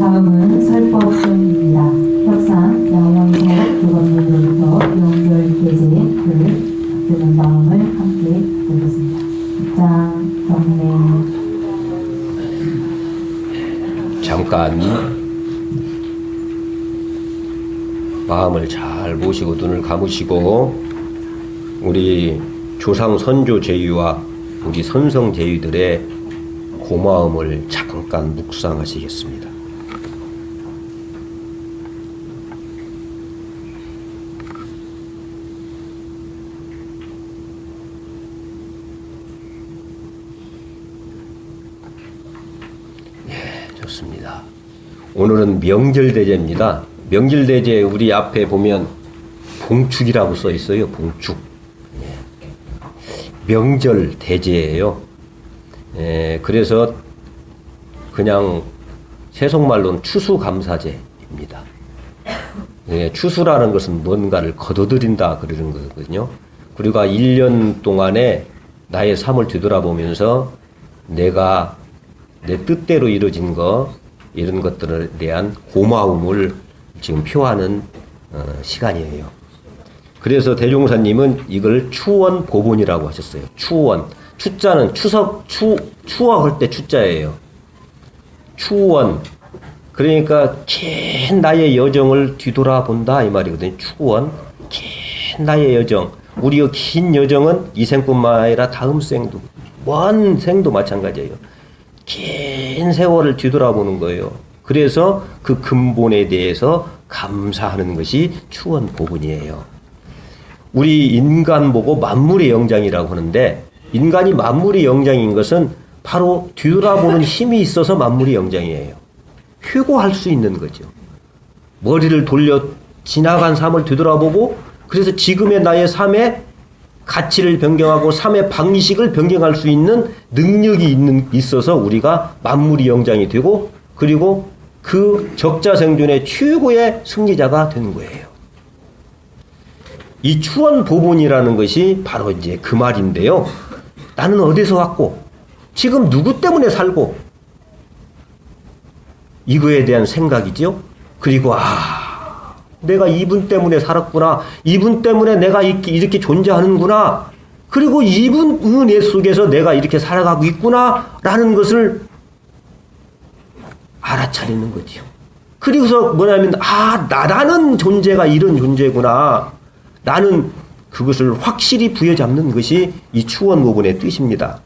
다음은 설법전입니다. 협상 양원석 교감님으로부터 명절계제를 드는 마음을 함께 보겠습니다. 입장 경례. 잠깐 마음을 잘 모시고 눈을 감으시고 우리 조상 선조 제위와 우리 선성 제위들의 고마움을 잠깐 묵상하시겠습니다. 좋습니다. 오늘은 명절대제입니다. 명절대제 우리 앞에 보면 봉축이라고 써 있어요. 봉축. 명절대제예요. 그래서 그냥 세속말로는 추수감사제입니다. 추수라는 것은 뭔가를 거둬들인다 그러는 거거든요. 그리고 1년 동안에 나의 삶을 뒤돌아보면서 내가 내 뜻대로 이루어진 거 이런 것들에 대한 고마움을 지금 표하는 시간이에요. 그래서 대종사님은 이걸 추원고본이라고 하셨어요. 추원. 추자는 추억할 때 추자예요. 추원. 그러니까 긴 나의 여정을 뒤돌아본다 이 말이거든요. 추원. 긴 나의 여정. 우리의 긴 여정은 이 생뿐만 아니라 다음 생도 먼 생도 마찬가지예요. 긴 세월을 뒤돌아보는 거예요. 그래서 그 근본에 대해서 감사하는 것이 추원고본이에요. 우리 인간 보고 만물의 영장이라고 하는데 인간이 만물의 영장인 것은 바로 뒤돌아보는 힘이 있어서 만물의 영장이에요. 회고할 수 있는 거죠. 머리를 돌려 지나간 삶을 뒤돌아보고 그래서 지금의 나의 삶에 가치를 변경하고 삶의 방식을 변경할 수 있는 능력이 있어서 우리가 만물의 영장이 되고 그리고 그 적자생존의 최고의 승리자가 되는 거예요. 이 추원보본이라는 것이 바로 이제 그 말인데요. 나는 어디서 왔고 지금 누구 때문에 살고 이거에 대한 생각이죠. 그리고 내가 이분 때문에 살았구나. 이분 때문에 내가 이렇게 존재하는구나. 그리고 이분 은혜 속에서 내가 이렇게 살아가고 있구나. 라는 것을 알아차리는 거죠. 그리고서 뭐냐면, 나라는 존재가 이런 존재구나. 나는 그것을 확실히 부여잡는 것이 이 추원고본의 뜻입니다.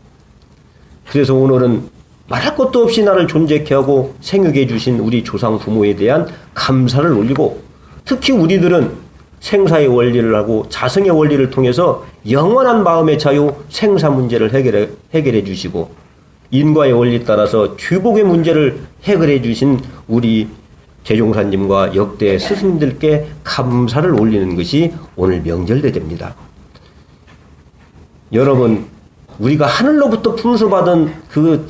그래서 오늘은 말할 것도 없이 나를 존재케 하고 생육해 주신 우리 조상 부모에 대한 감사를 올리고 특히 우리들은 생사의 원리를 하고 자성의 원리를 통해서 영원한 마음의 자유, 생사 문제를 해결해 주시고 인과의 원리에 따라서 주복의 문제를 해결해 주신 우리 재종사님과 역대 스승님들께 감사를 올리는 것이 오늘 명절대제입니다. 여러분, 우리가 하늘로부터 풍수받은 그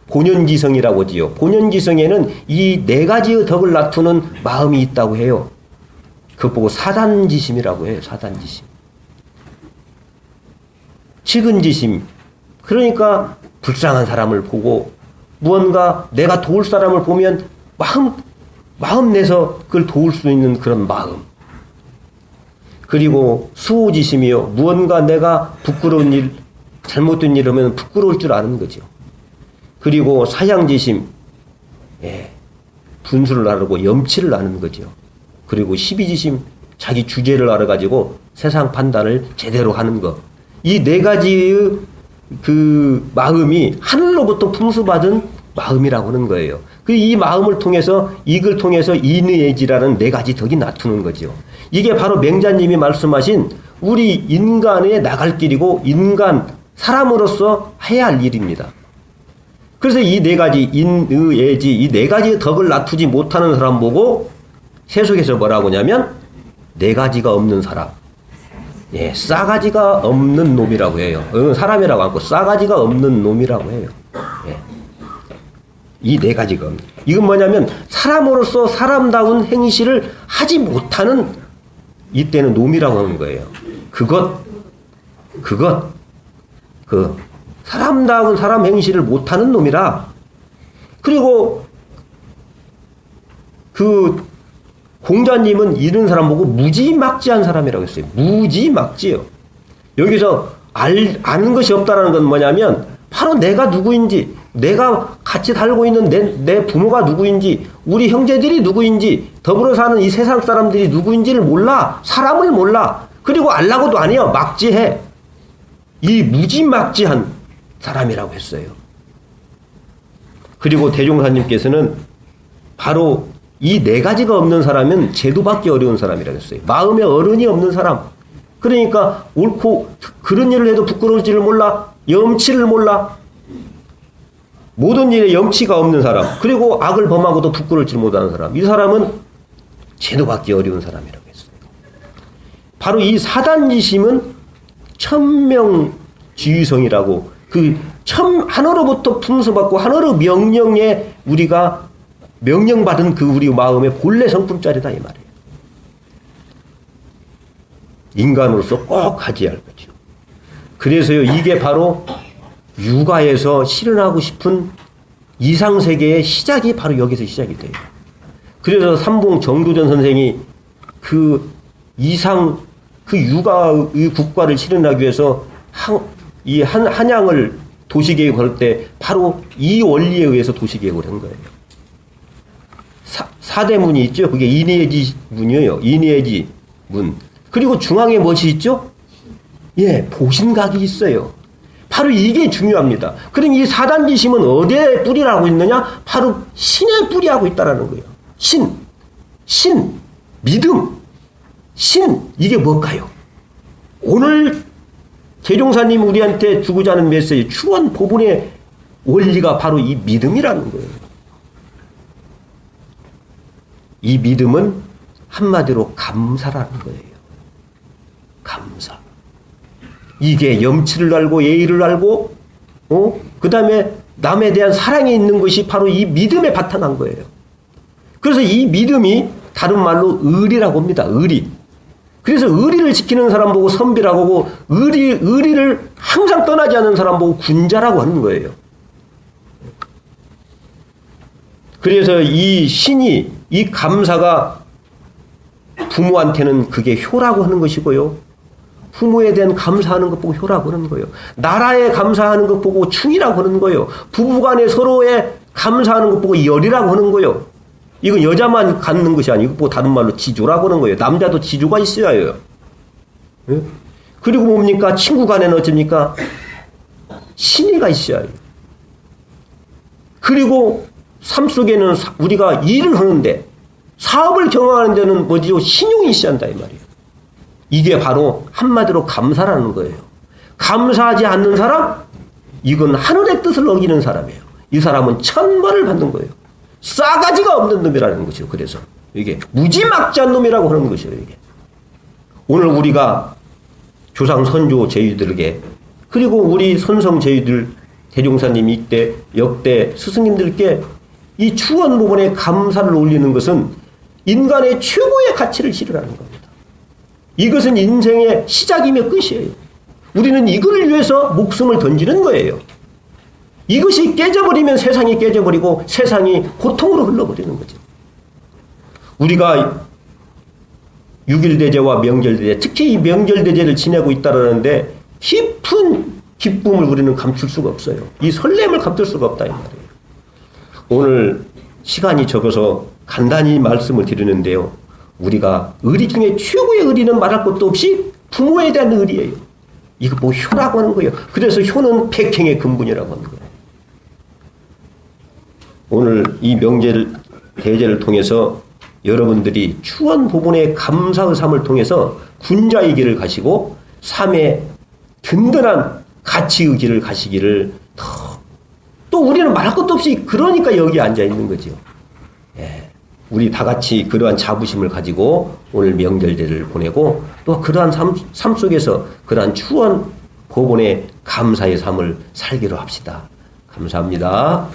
본연지성이라고 하지요. 본연지성에는 이 네 가지의 덕을 나투는 마음이 있다고 해요. 그거 보고 사단지심이라고 해요. 사단지심. 측은지심. 그러니까 불쌍한 사람을 보고 무언가 내가 도울 사람을 보면 마음 내서 그걸 도울 수 있는 그런 마음. 그리고 수호지심이요. 무언가 내가 부끄러운 일, 잘못된 일 하면 부끄러울 줄 아는 거죠. 그리고 사양지심. 분수를 알고 염치를 아는 거죠. 그리고 시비지심, 자기 주제를 알아가지고 세상 판단을 제대로 하는 것. 이 네 가지의 그 마음이 하늘로부터 풍수받은 마음이라고 하는 거예요. 이 마음을 통해서, 이걸 통해서 인의예지라는 네 가지 덕이 나투는 거죠. 이게 바로 맹자님이 말씀하신 우리 인간의 나갈 길이고 인간, 사람으로서 해야 할 일입니다. 그래서 이 네 가지, 인의예지, 이 네 가지의 덕을 나투지 못하는 사람 보고 세속에서 뭐라고 하냐면 네 가지가 없는 사람, 싸가지가 없는 놈이라고 해요. 사람이라고 하고 싸가지가 없는 놈이라고 해요. 이 네 가지가 없는. 이건 뭐냐면 사람으로서 사람다운 행실을 하지 못하는 이때는 놈이라고 하는 거예요. 그 사람다운 사람 행실을 못하는 놈이라. 그리고 그 공자님은 이런 사람 보고 무지막지한 사람이라고 했어요. 무지막지요. 여기서 아는 것이 없다는 건 뭐냐면 바로 내가 누구인지, 내가 같이 살고 있는 내 부모가 누구인지, 우리 형제들이 누구인지, 더불어 사는 이 세상 사람들이 누구인지를 몰라. 사람을 몰라. 그리고 알라고도 아니야. 막지해. 이 무지막지한 사람이라고 했어요. 그리고 대종사님께서는 바로 이 네 가지가 없는 사람은 제도받기 어려운 사람이라고 했어요. 마음에 어른이 없는 사람. 그러니까 옳고 그런 일을 해도 부끄러울 줄을 몰라. 염치를 몰라. 모든 일에 염치가 없는 사람. 그리고 악을 범하고도 부끄러울 줄 못하는 사람. 이 사람은 제도받기 어려운 사람이라고 했어요. 바로 이 사단지심은 천명지휘성이라고 하늘로부터 품수받고 하늘의 명령에 우리가 명령받은 그 우리 마음의 본래 성품짜리다 이 말이에요. 인간으로서 꼭 가져야 할 거죠. 그래서요, 이게 바로 육아에서 실현하고 싶은 이상세계의 시작이 바로 여기서 시작이 돼요. 그래서 삼봉 정도전 선생이 그 육아의 국가를 실현하기 위해서 한양을 도시계획을 할 때 바로 이 원리에 의해서 도시계획을 한 거예요. 사대문이 있죠. 그게 이니에지 문이에요. 이니에지 문. 그리고 중앙에 무엇이 있죠? 예, 보신각이 있어요. 바로 이게 중요합니다. 그럼 이 사단지심은 어디에 뿌리라고 있느냐? 바로 신의 뿌리하고 있다라는 거예요. 신, 믿음, 이게 뭘까요? 오늘 계종사님 우리한테 주고자 하는 메시지, 추원 법문의 원리가 바로 이 믿음이라는 거예요. 이 믿음은 한마디로 감사라는 거예요. 감사. 이게 염치를 알고 예의를 알고 그 다음에 남에 대한 사랑이 있는 것이 바로 이 믿음에 바탕한 거예요. 그래서 이 믿음이 다른 말로 의리라고 합니다. 의리. 그래서 의리를 지키는 사람 보고 선비라고 하고 의리를 항상 떠나지 않는 사람 보고 군자라고 하는 거예요. 그래서 이 신이, 이 감사가 부모한테는 그게 효라고 하는 것이고요. 부모에 대한 감사하는 것 보고 효라고 하는 거예요. 나라에 감사하는 것 보고 충이라고 하는 거예요. 부부간에 서로에 감사하는 것 보고 열이라고 하는 거예요. 이건 여자만 갖는 것이 아니고 뭐 다른 말로 지조라고 하는 거예요. 남자도 지조가 있어야 해요. 예? 그리고 뭡니까? 친구 간에는 어쩝니까? 신의가 있어야 해요. 그리고 삶 속에는 우리가 일을 하는데 사업을 경영하는 데는 뭐지요? 신용이 있어야 한다 이 말이에요. 이게 바로 한마디로 감사라는 거예요. 감사하지 않는 사람? 이건 하늘의 뜻을 어기는 사람이에요. 이 사람은 천벌을 받는 거예요. 싸가지가 없는 놈이라는 것이요. 그래서 이게 무지막지한 놈이라고 하는 것이에요. 이게 오늘 우리가 조상 선조 제위들에게 그리고 우리 선성 제위들 대종사님 이때 역대 스승님들께 이 추원 부분에 감사를 올리는 것은 인간의 최고의 가치를 실현하는 겁니다. 이것은 인생의 시작이며 끝이에요. 우리는 이걸 위해서 목숨을 던지는 거예요. 이것이 깨져버리면 세상이 깨져버리고 세상이 고통으로 흘러버리는 거죠. 우리가 6.1대제와 명절대제, 특히 이 명절대제를 지내고 있다는데 깊은 기쁨을 우리는 감출 수가 없어요. 이 설렘을 감출 수가 없다 이 말이에요. 오늘 시간이 적어서 간단히 말씀을 드리는데요. 우리가 의리 중에 최고의 의리는 말할 것도 없이 부모에 대한 의리예요. 이거 뭐 효라고 하는 거예요. 그래서 효는 백행의 근본이라고 하는 거예요. 오늘 이 대제를 통해서 여러분들이 추원 부분의 감사의 삶을 통해서 군자의 길을 가시고 삶의 든든한 가치의 길을 가시기를 또 우리는 말할 것도 없이 그러니까 여기 앉아 있는 거죠. 예. 우리 다 같이 그러한 자부심을 가지고 오늘 명절제를 보내고 또 그러한 삶 속에서 그러한 추원 법원의 감사의 삶을 살기로 합시다. 감사합니다.